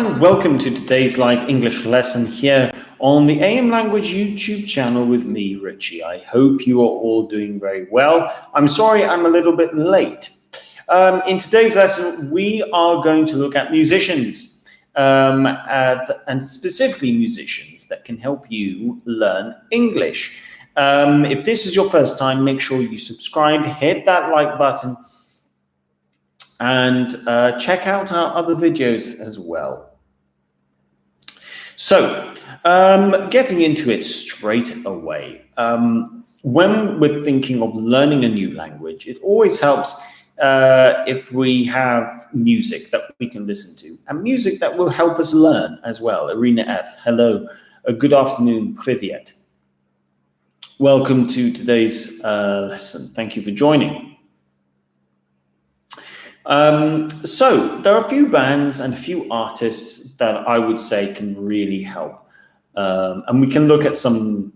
and welcome to today's live English lesson here on the AM Language YouTube channel with me, Richie. I hope you are all doing very well. I'm sorry I'm a little bit late. In today's lesson, we are going to look at musicians, and specifically musicians that can help you learn English. If this is your first time, make sure you subscribe, hit that like button, and check out our other videos as well. So, getting into it straight away. When we're thinking of learning a new language, it always helps if we have music that we can listen to, and music that will help us learn as well. Arena F, hello, good afternoon, privyet. Welcome to today's lesson. Thank you for joining. So there are a few bands and a few artists that I would say can really help, and we can look at some.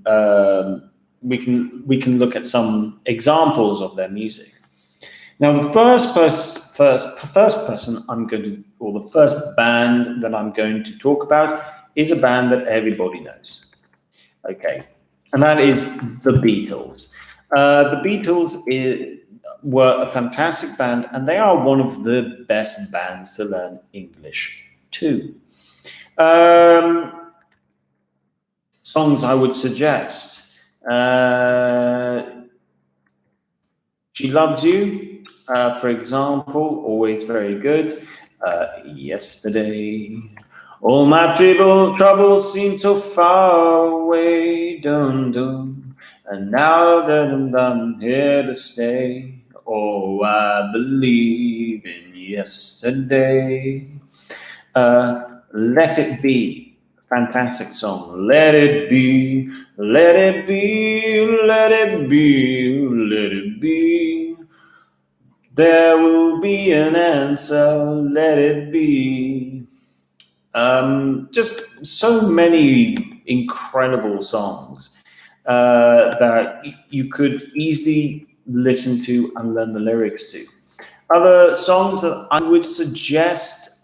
We can look at some examples of their music. Now, the first person I'm going to, or the first band that I'm going to talk about is a band that everybody knows. Okay, and that is the Beatles. The Beatles were a fantastic band, and they are one of the best bands to learn English too. Songs I would suggest. She Loves You, for example, always very good. Yesterday, all my troubles seem so far away, dun dun, and now that I'm here to stay. Oh, I believe in yesterday. Let It Be, fantastic song. Let it be, let it be, let it be, let it be. There will be an answer, let it be. Just so many incredible songs that you could easily listen to and learn the lyrics to. Other songs that I would suggest,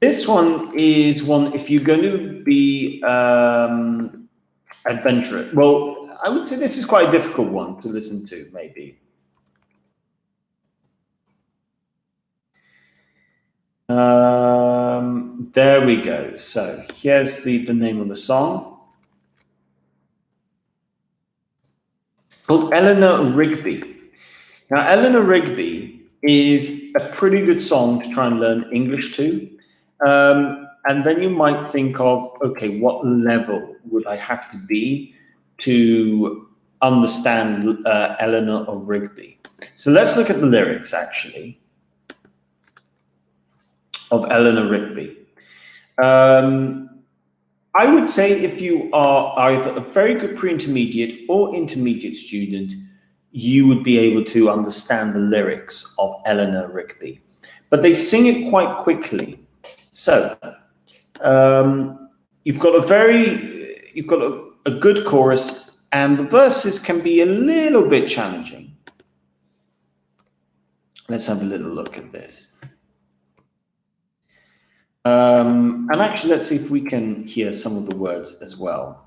this one is one, if you're going to be adventurous. Well, I would say this is quite a difficult one to listen to, maybe. There we go. So here's the name of the song. Called Eleanor Rigby. Now, Eleanor Rigby is a pretty good song to try and learn English to. And then you might think of, okay, what level would I have to be to understand Eleanor of Rigby? So let's look at the lyrics, actually, of Eleanor Rigby. I would say if you are either a very good pre-intermediate or intermediate student, you would be able to understand the lyrics of Eleanor Rigby. But they sing it quite quickly. So you've got a good chorus, and the verses can be a little bit challenging. Let's have a little look at this. And actually, let's see if we can hear some of the words as well.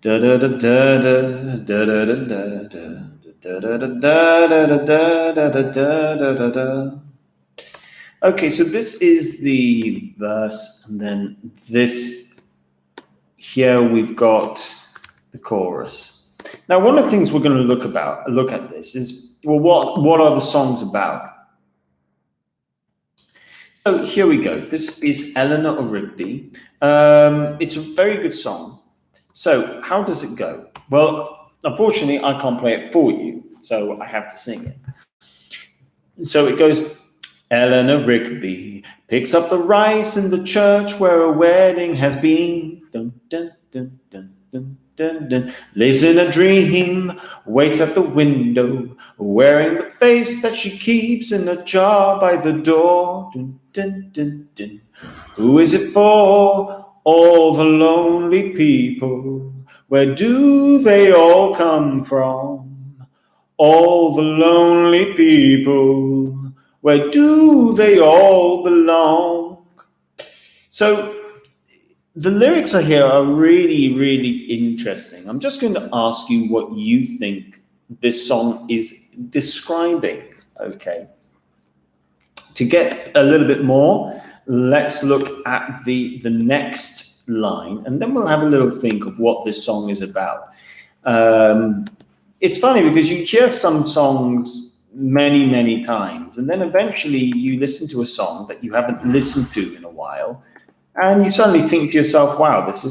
Da da da da da da da da da da. Okay, so this is the verse, and then this here we've got the chorus. Now, one of the things we're going to look at this is, well, what are the songs about? So here we go. This is Eleanor of Rigby. It's a very good song. So how does it go? Well, unfortunately, I can't play it for you, so I have to sing it. So it goes, Eleanor Rigby picks up the rice in the church where a wedding has been. Dun, dun, dun, dun, dun, dun, dun. Lives in a dream, waits at the window, wearing the face that she keeps in a jar by the door. Dun, dun, dun, dun. Who is it for? All the lonely people. Where do they all come from? All the lonely people. Where do they all belong? So the lyrics here are really, really interesting. I'm just going to ask you what you think this song is describing. Okay. To get a little bit more, let's look at the next line, and then we'll have a little think of what this song is about. It's funny because you hear some songs many, many times, and then eventually you listen to a song that you haven't listened to in a while, and you suddenly think to yourself, wow, this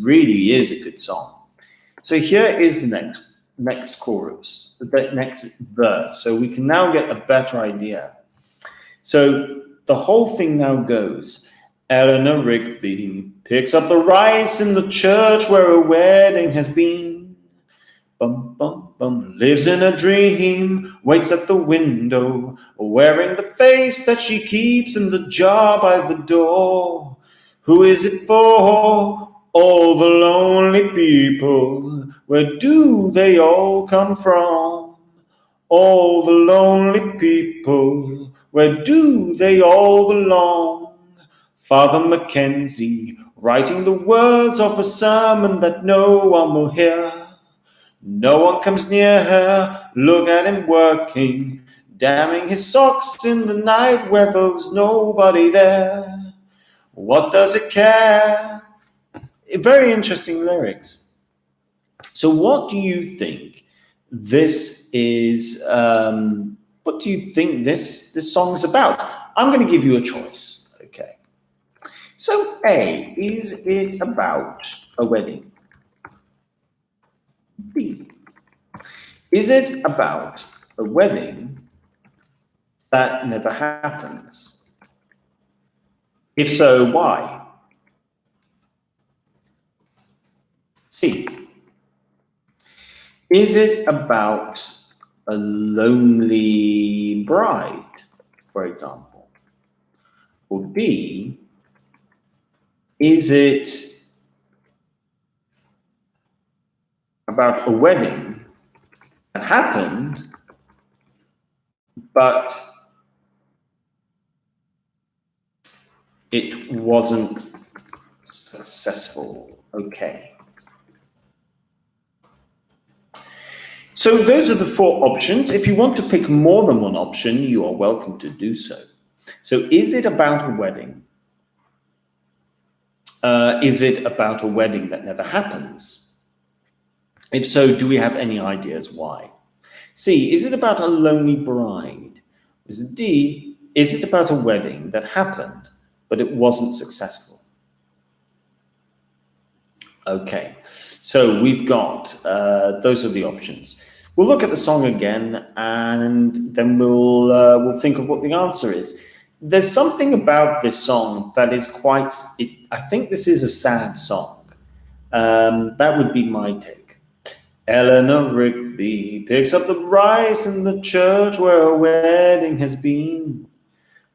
really is a good song. So here is the next chorus, the next verse. So we can now get a better idea. So the whole thing now goes, Eleanor Rigby picks up the rice in the church where a wedding has been. Bum, bum, bum, lives in a dream, waits at the window, wearing the face that she keeps in the jar by the door. Who is it for? All the lonely people. Where do they all come from? All the lonely people. Where do they all belong? Father Mackenzie, writing the words of a sermon that no one will hear. No one comes near her, look at him working, damning his socks in the night where there's nobody there. What does it care? Very interesting lyrics. So what do you think this is, what do you think this song is about? I'm going to give you a choice, okay? So A, is it about a wedding? B, is it about a wedding that never happens? If so, why? C, is it about a lonely bride, for example? Or D, is it about a wedding that happened, but it wasn't successful? Okay. So those are the four options. If you want to pick more than one option, you are welcome to do so. So is it about a wedding? Is it about a wedding that never happens? If so, do we have any ideas why? C, is it about a lonely bride? Is it D, is it about a wedding that happened, but it wasn't successful? Okay, so we've got, those are the options. We'll look at the song again, and then we'll think of what the answer is. There's something about this song that is quite, I think this is a sad song. That would be my take. Eleanor Rigby picks up the rice in the church where a wedding has been.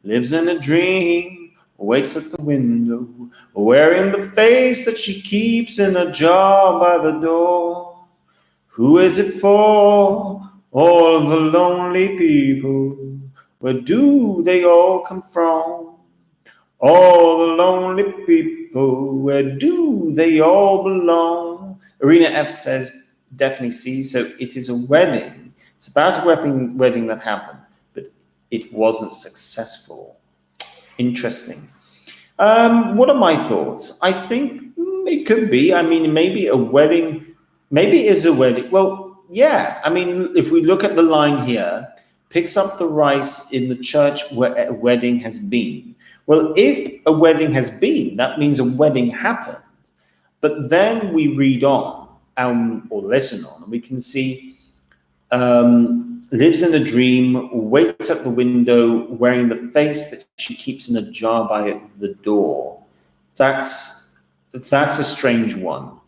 Lives in a dream, waits at the window, wearing the face that she keeps in a jar by the door. Who is it for? All the lonely people. Where do they all come from? All the lonely people. Where do they all belong? Arena F says definitely C. So it is a wedding. It's about a wedding that happened, but it wasn't successful. Interesting. What are my thoughts? I think it could be. I mean, maybe a wedding. Maybe it's a wedding. Well, yeah. I mean, if we look at the line here, picks up the rice in the church where a wedding has been. Well, if a wedding has been, that means a wedding happened. But then we read on, or listen on, and we can see, lives in a dream, waits at the window, wearing the face that she keeps in a jar by the door. That's a strange one.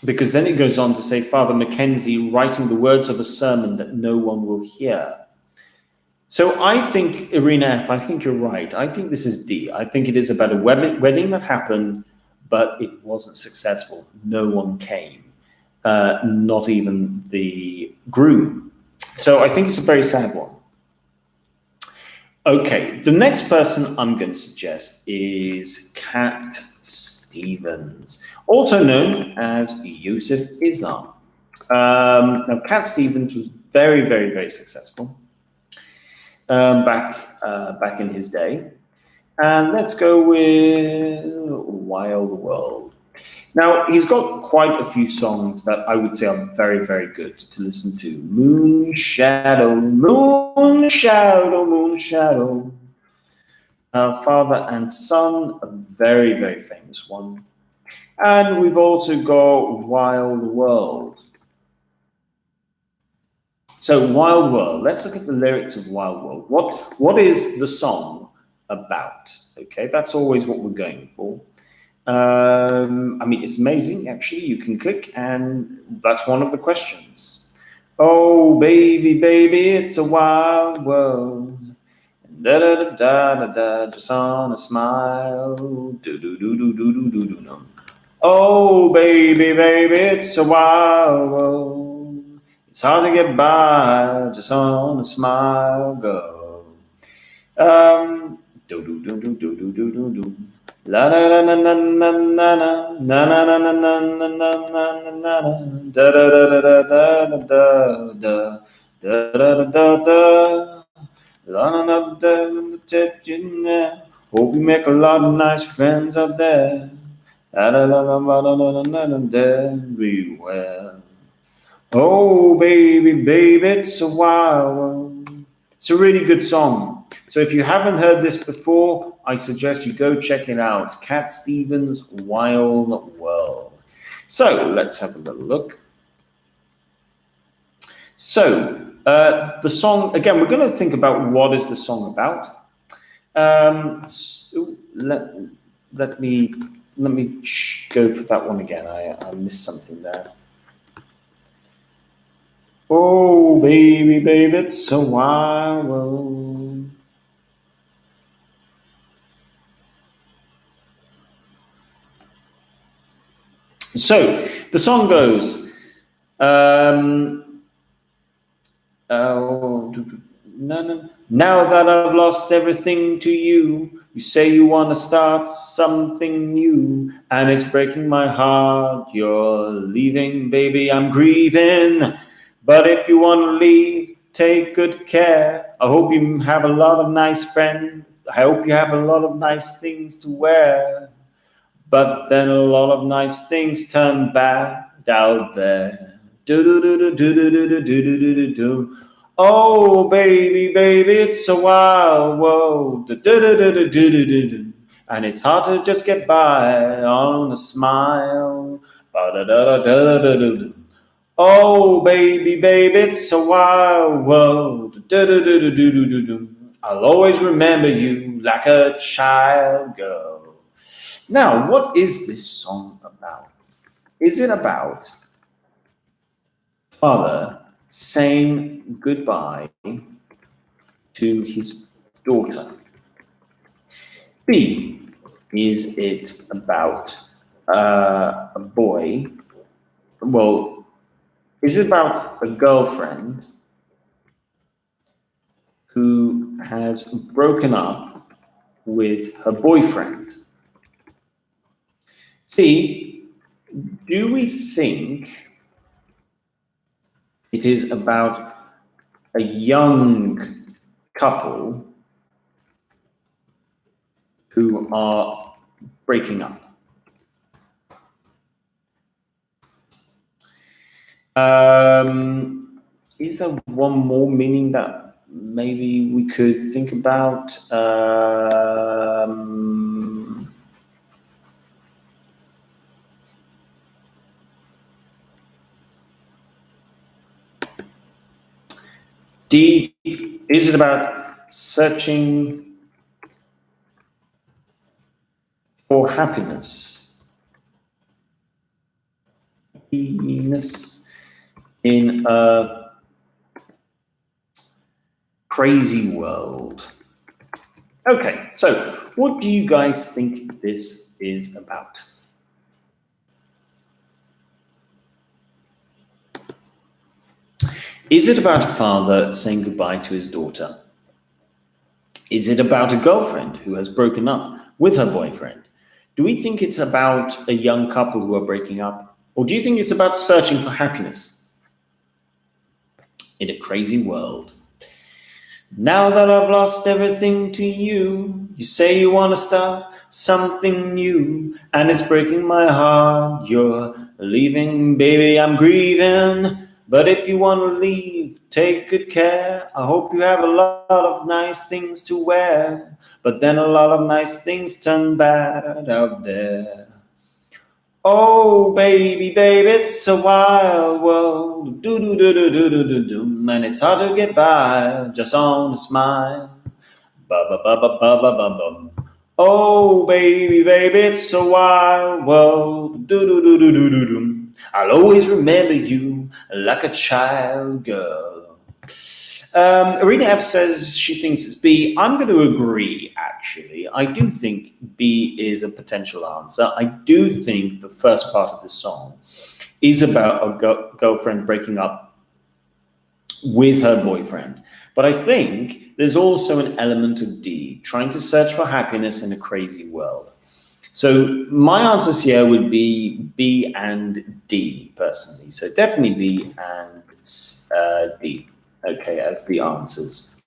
Because then it goes on to say, Father Mackenzie writing the words of a sermon that no one will hear. So I think, Irina F., I think you're right. I think this is D. I think it is about a wedding that happened, but it wasn't successful. No one came, not even the groom. So I think it's a very sad one. Okay, the next person I'm going to suggest is Cat Stevens, also known as Yusuf Islam. Now, Cat Stevens was very, very, very successful back in his day. And let's go with Wild World. Now, he's got quite a few songs that I would say are very, very good to listen to. Moon Shadow, Moon Shadow, Moon Shadow. Father and Son, a very, very famous one. And we've also got Wild World. So Wild World, let's look at the lyrics of Wild World. What is the song about? Okay, that's always what we're going for. I mean, it's amazing, actually. You can click, and that's one of the questions. Oh, baby, baby, it's a wild world. Da da da da da da, just on a smile. Do do do do do do do do no. Oh, baby, baby, it's a wild world. It's hard to get by just on a smile. Go. Do do do do do do do do do. La na na na na na na na na na na na na na na na na da da da da da da da da da da da. La na na da. Hope you make a lot of nice friends out there. La la la la la la la la everywhere. Oh baby, baby, it's a wild world. It's a really good song. So if you haven't heard this before, I suggest you go check it out. Cat Stevens' Wild World. So let's have a little look. So the song, again, we're going to think about what is the song about. So let me go for that one again. I missed something there. Oh, baby, baby, it's so wild. So the song goes, now that I've lost everything to you, you say you want to start something new, and it's breaking my heart. You're leaving, baby, I'm grieving. But if you want to leave, take good care. I hope you have a lot of nice friends. I hope you have a lot of nice things to wear. But then a lot of nice things turn bad out there. Do do do do do do do do do do do. Oh baby, baby, it's a wild world. Do do do do do do do do. And it's hard to just get by on a smile. Ba da da da da da da da. Oh baby, baby, it's a wild world. Do do do do do do do do. I'll always remember you like a child girl. Now, what is this song about? Is it about father saying goodbye to his daughter? B, is it about a boy? Well, is it about a girlfriend who has broken up with her boyfriend? C, do we think it is about a young couple who are breaking up? Is there one more meaning that maybe we could think about? D, is it about searching for happiness? happiness in a crazy world. Okay, so what do you guys think this is about? Is it about a father saying goodbye to his daughter? Is it about a girlfriend who has broken up with her boyfriend? Do we think it's about a young couple who are breaking up? Or do you think it's about searching for happiness in a crazy world? Now that I've lost everything to you, you say you want to start something new, and it's breaking my heart. You're leaving, baby, I'm grieving. But if you want to leave, take good care. I hope you have a lot of nice things to wear, but then a lot of nice things turn bad out there. Oh, baby, baby, it's a wild world. Do do do do do do do do, and it's hard to get by just on a smile. Ba ba ba ba ba ba ba bum. Oh, baby, baby, it's a wild world. Do do do do do do do. I'll always remember you like a child girl. Arena F says she thinks it's B. I'm going to agree, actually. I do think B is a potential answer. I do think the first part of the song is about a girlfriend breaking up with her boyfriend. But I think there's also an element of D, trying to search for happiness in a crazy world. So my answers here would be B and D, personally. So definitely B and D. Okay, as the answers.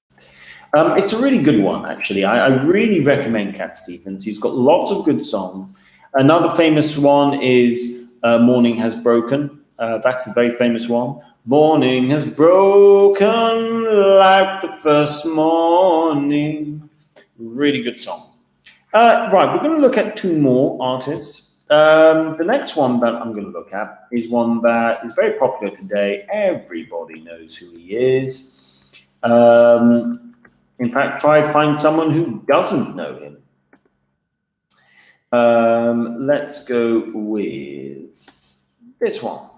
It's a really good one, actually. I really recommend Cat Stevens. He's got lots of good songs. Another famous one is Morning Has Broken. That's a very famous one. Morning has broken like the first morning. Really good song. Right, we're going to look at two more artists. The next one that I'm going to look at is one that is very popular today. Everybody knows who he is. In fact, try find someone who doesn't know him. Let's go with this one.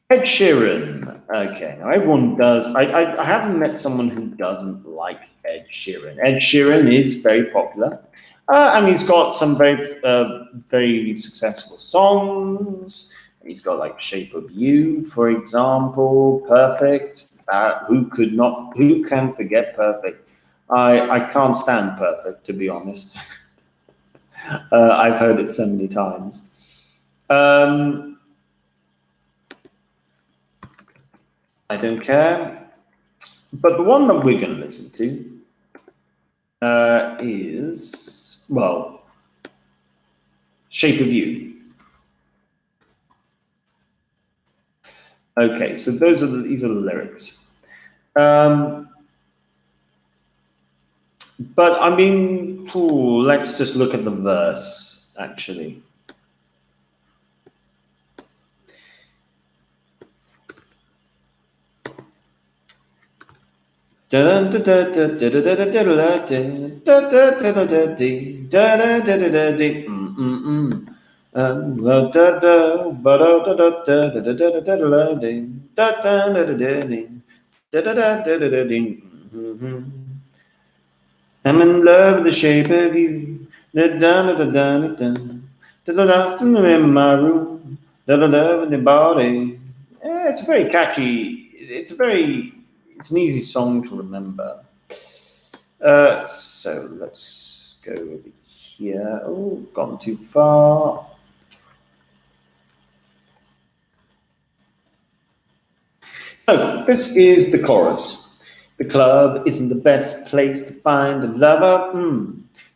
Ed Sheeran. Okay, now everyone does. I haven't met someone who doesn't like Ed Sheeran. Ed Sheeran is very popular. And he's got some very successful songs. He's got like Shape of You, for example, Perfect. Who can forget Perfect? I can't stand Perfect, to be honest. I've heard it so many times. I don't care. But the one that we're going to listen to is, well, Shape of You. Okay, so these are the lyrics. But I mean, let's just look at the verse, actually. I'm in love with the shape of you. In my room. Love in the body. It's very catchy. It's an easy song to remember. So let's go over here. Oh, gone too far. So this is the chorus. The club isn't the best place to find a lover.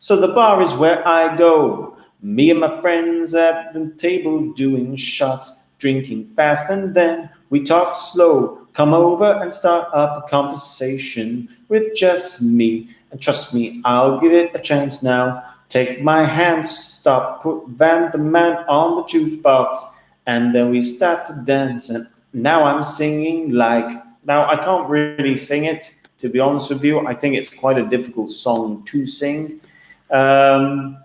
So the bar is where I go. Me and my friends at the table doing shots, drinking fast, and then we talk slow. Come over and start up a conversation with just me. And trust me, I'll give it a chance now. Take my hand, stop, put Van the Man on the jukebox, and then we start to dance. And now I'm singing now I can't really sing it, to be honest with you. I think it's quite a difficult song to sing. And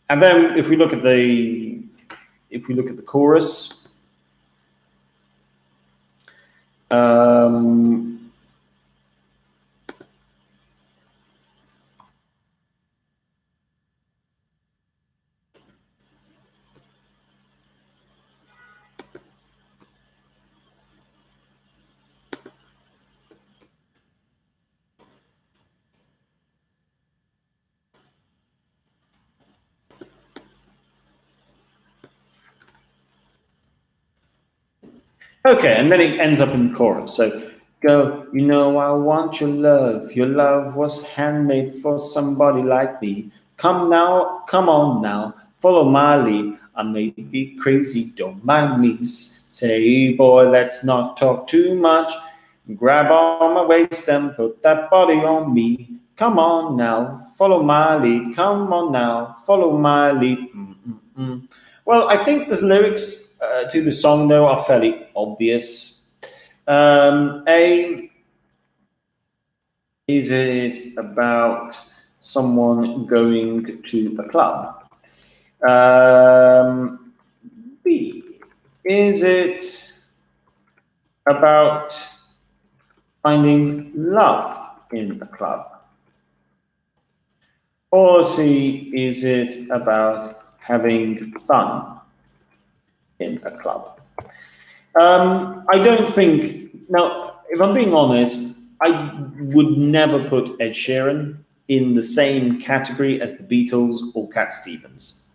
then if we look at the if we look at the chorus, um, okay, and then it ends up in the chorus. So go, you know, I want your love. Your love was handmade for somebody like me. Come now, come on now, follow my lead. I may be crazy, don't mind me. Say, boy, let's not talk too much. Grab on my waist and put that body on me. Come on now, follow my lead. Come on now, follow my lead. Mm. Well, I think the lyrics to the song, though, are fairly obvious. A, is it about someone going to a club? B, is it about finding love in a club? Or C, is it about having fun in a club? I don't think, now, if I'm being honest, I would never put Ed Sheeran in the same category as the Beatles or Cat Stevens.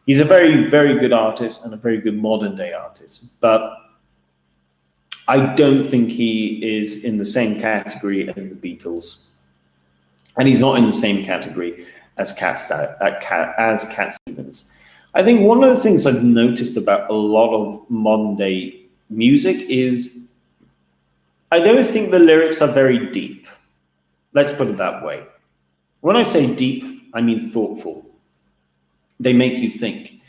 He's a very, very good artist and a very good modern day artist, but I don't think he is in the same category as the Beatles. And he's not in the same category as Cat Stevens. I think one of the things I've noticed about a lot of modern day music is I don't think the lyrics are very deep. Let's put it that way. When I say deep, I mean thoughtful. They make you think.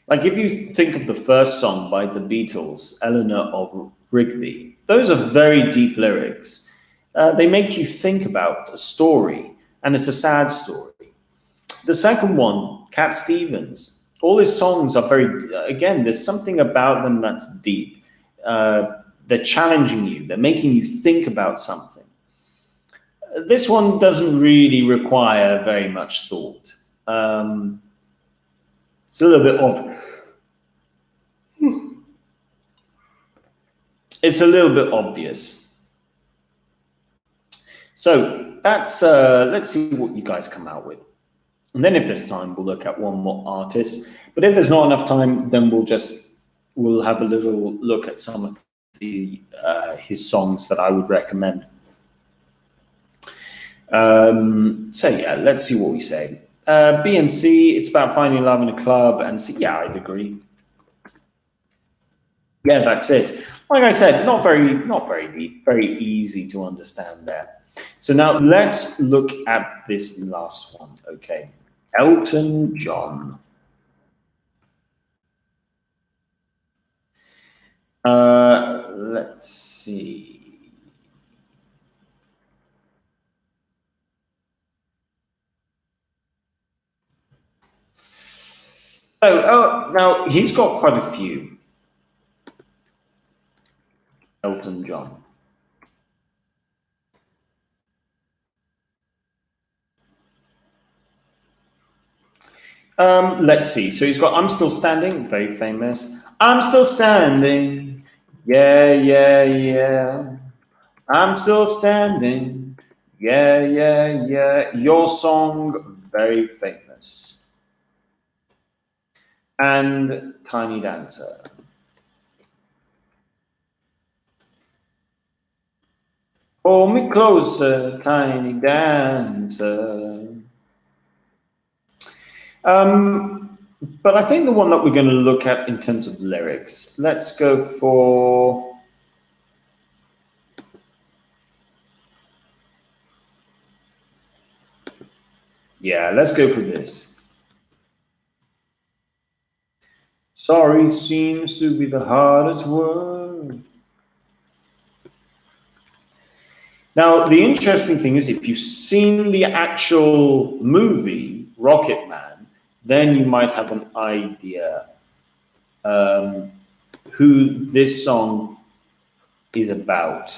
Like if you think of the first song by the Beatles, Eleanor of Rigby, those are very deep lyrics. They make you think about a story, and it's a sad story. The second one, Cat Stevens, all his songs are very, again, there's something about them that's deep. They're challenging you, they're making you think about something. This one doesn't really require very much thought. It's a little bit it's a little bit obvious. So that's let's see what you guys come out with. And then if there's time, we'll look at one more artist. But if there's not enough time, then we'll have a little look at some of the his songs that I would recommend. So yeah, let's see what we say. B and C, it's about finding love in a club, and C, yeah, I'd agree. Yeah, that's it. Like I said, not very deep, very easy to understand there. So now let's look at this last one, okay? Elton John. Let's see. So, now he's got quite a few. Elton John. Let's see. So he's got I'm Still Standing, very famous. I'm still standing. Yeah, yeah, yeah. I'm still standing. Yeah, yeah, yeah. Your Song, very famous. And Tiny Dancer. Hold me closer, Tiny Dancer. But I think the one that we're going to look at in terms of lyrics, let's go for. Yeah, let's go for this. Sorry seems to be the hardest word. Now, the interesting thing is if you've seen the actual movie, Rocket Man, then you might have an idea who this song is about.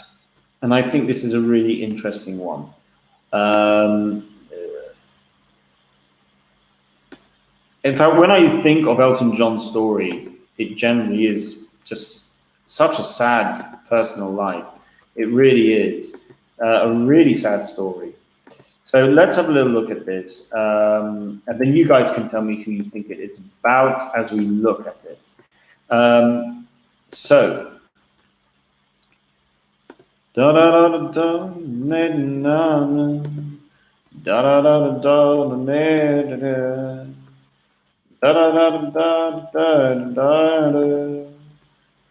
And I think this is a really interesting one. Um, in fact, when I think of Elton John's story, it generally is just such a sad personal life. It really is a really sad story. So let's have a little look at this. And then you guys can tell me who you think it is about as we look at it. So, da da da da da na na da da da da da da da da da da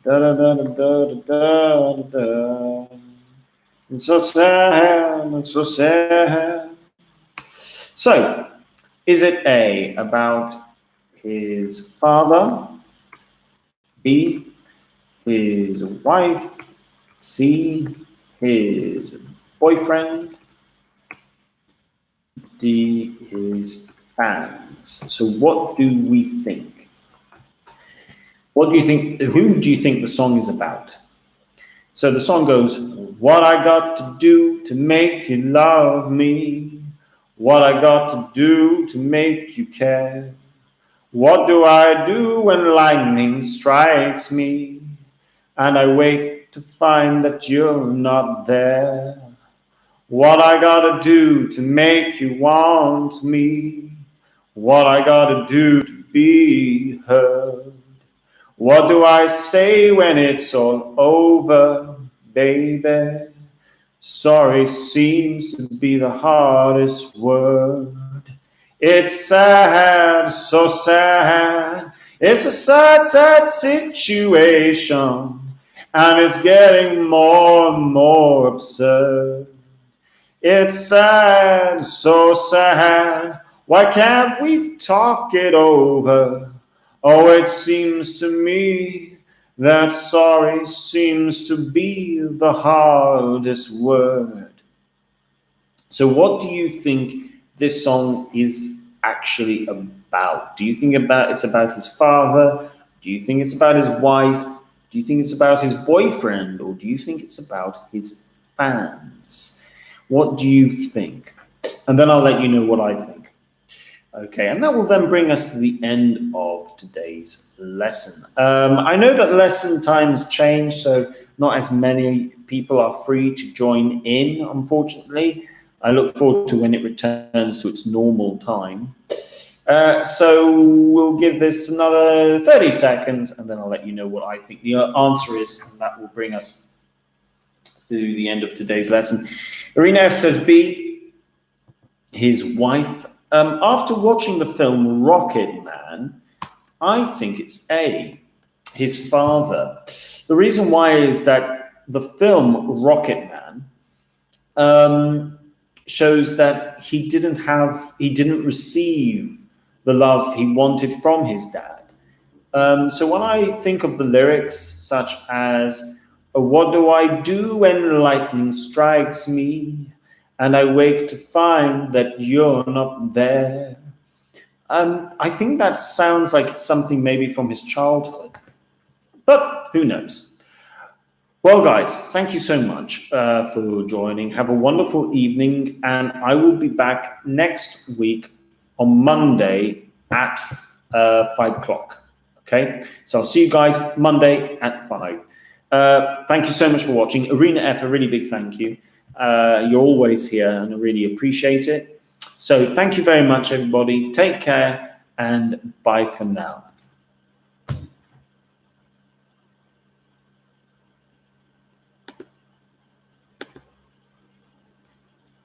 da da da da da da. It's so sad, it's so sad. So, is it A, about his father, B, his wife, C, his boyfriend, D, his fans? So what do we think? What do you think? Who do you think the song is about? So the song goes, what I got to do to make you love me? What I got to do to make you care? What do I do when lightning strikes me and I wake to find that you're not there? What I gotta do to make you want me? What I gotta do to be heard? What do I say when it's all over, baby? Sorry seems to be the hardest word. It's sad, so sad. It's a sad, sad situation, and it's getting more and more absurd. It's sad, so sad. Why can't we talk it over? Oh, it seems to me that sorry seems to be the hardest word. So what do you think this song is actually about? Do you think it's about his father? Do you think it's about his wife? Do you think it's about his boyfriend? Or do you think it's about his fans? What do you think? And then I'll let you know what I think. Okay, and that will then bring us to the end of today's lesson. I know that lesson times change, so not as many people are free to join in, unfortunately. I look forward to when it returns to its normal time. So we'll give this another 30 seconds, and then I'll let you know what I think the answer is, and that will bring us to the end of today's lesson. Irina F says B, his wife. After watching the film Rocket Man, I think it's A, his father. The reason why is that the film Rocket Man shows that he didn't receive the love he wanted from his dad. So when I think of the lyrics such as, what do I do when lightning strikes me? And I wake to find that you're not there. I think that sounds like it's something maybe from his childhood, but who knows? Well, guys, thank you so much for joining. Have a wonderful evening, and I will be back next week on Monday at 5 o'clock. Okay, so I'll see you guys Monday at 5. Thank you so much for watching. Arena F, a really big thank you. You're always here, and I really appreciate it. So thank you very much, everybody. Take care, and bye for now.